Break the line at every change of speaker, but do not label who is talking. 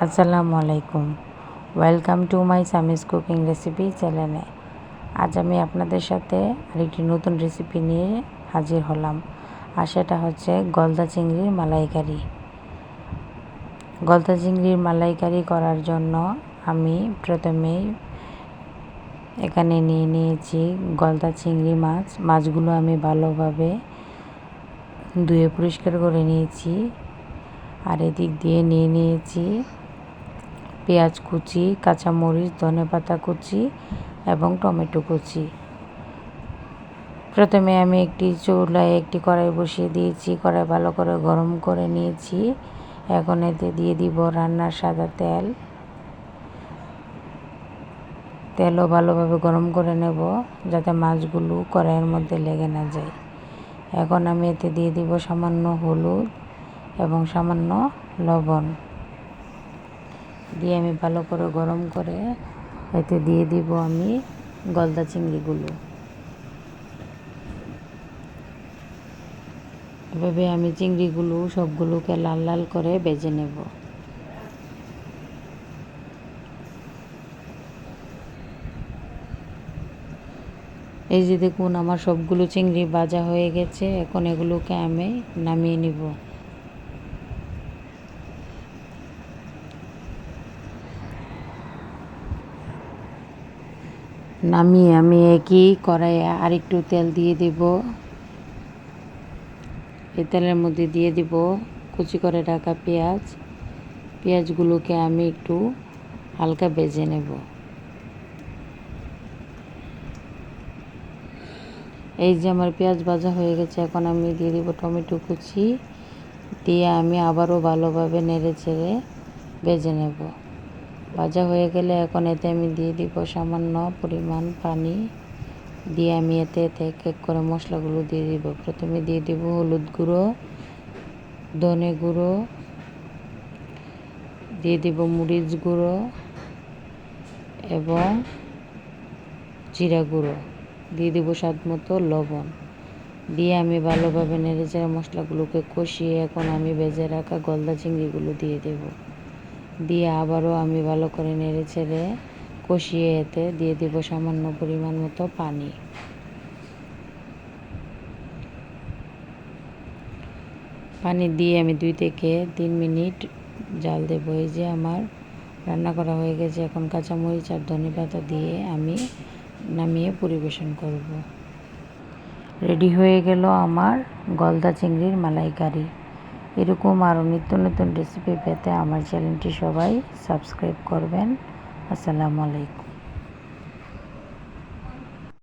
আসসালামু আলাইকুম। Welcome to my সামিস cooking recipe চ্যানেলে। আজ আমি আপনাদের সাথে আরেকটি নতুন রেসিপি নিয়ে হাজির হলাম, আর সেটা হচ্ছে গলদা চিংড়ির মালাইকারি। গলদা চিংড়ির মালাইকারি করার জন্য আমি প্রথমেই এখানে নিয়ে নিয়েছি গলদা চিংড়ি মাছগুলো আমি ভালোভাবে ধুয়ে পরিষ্কার করে নিয়েছি। আর এদিক দিয়ে নিয়ে নিয়েছি পেঁয়াজ কুচি, কাঁচামরিচ, ধনেপাতা কুচি এবং টমেটো কুচি। প্রথমে আমি একটি চুলায় একটি কড়াই বসিয়ে দিয়েছি। কড়াই ভালো করে গরম করে নিয়েছি। এখন এতে দিয়ে দিব রান্নার সাদা তেল। তেলও ভালোভাবে গরম করে নেব যাতে মাছগুলো কড়াইয়ের মধ্যে লেগে না যায়। এখন আমি এতে দিয়ে দিব সামান্য হলুদ এবং সামান্য লবণ দিয়ে আমি ভালো করে গরম করে এতে দিয়ে দিব আমি গলদা চিংড়িগুলো। এভাবে আমি চিংড়িগুলো সবগুলোকে লাল লাল করে ভেজে নেব। এই যে দেখুন, আমার সবগুলো চিংড়ি ভাজা হয়ে গেছে। এখন এগুলোকে আমি নামিয়ে নিব। নামিয়ে আমি একই কড়াইয়ে আরেকটু তেল দিয়ে দেব। এই তেলের মধ্যে দিয়ে দিব কুচি করে রাখা পেঁয়াজগুলোকে আমি একটু হালকা ভেজে নেব। এই যে আমার পেঁয়াজ ভাজা হয়ে গেছে। এখন আমি দিয়ে দিব টমেটো কুচি দিয়ে আমি আবারও ভালোভাবে নেড়ে চেড়ে ভেজে নেব। ভাজা হয়ে গেলে এখন এতে আমি দিয়ে দিব সামান্য পরিমাণ পানি দিয়ে আমি এতে এক এক করে মশলাগুলো দিয়ে দিব। প্রথমে দিয়ে দিব হলুদ গুঁড়ো, ধনে গুঁড়ো, দিয়ে দিব মরিচ গুঁড়ো এবং জিরা গুঁড়ো, দিয়ে দিব স্বাদ মতো লবণ দিয়ে আমি ভালোভাবে নেড়েচেড়ে মশলাগুলোকে কষিয়ে এখন আমি ভেজে রাখা গলদা চিংড়িগুলো দিয়ে দেব। দিয়ে আবারও আমি ভালো করে নেড়েচেড়ে কষিয়ে এতে দিয়ে দেব সামান্য পরিমাণ মতো পানি। পানি দিয়ে আমি 2 থেকে 3 মিনিট জাল দেব। এই যে আমার রান্না করা হয়ে গেছে। এখন কাঁচামরিচ আর ধনেপাতা দিয়ে আমি নামিয়ে পরিবেশন করব। রেডি হয়ে গেল আমার গলদা চিংড়ির মালাইকারি। এরকম আরও নিত্য নতুন রেসিপি পেতে আমার চ্যানেলটি সবাই সাবস্ক্রাইব করবেন। আসসালামু আলাইকুম।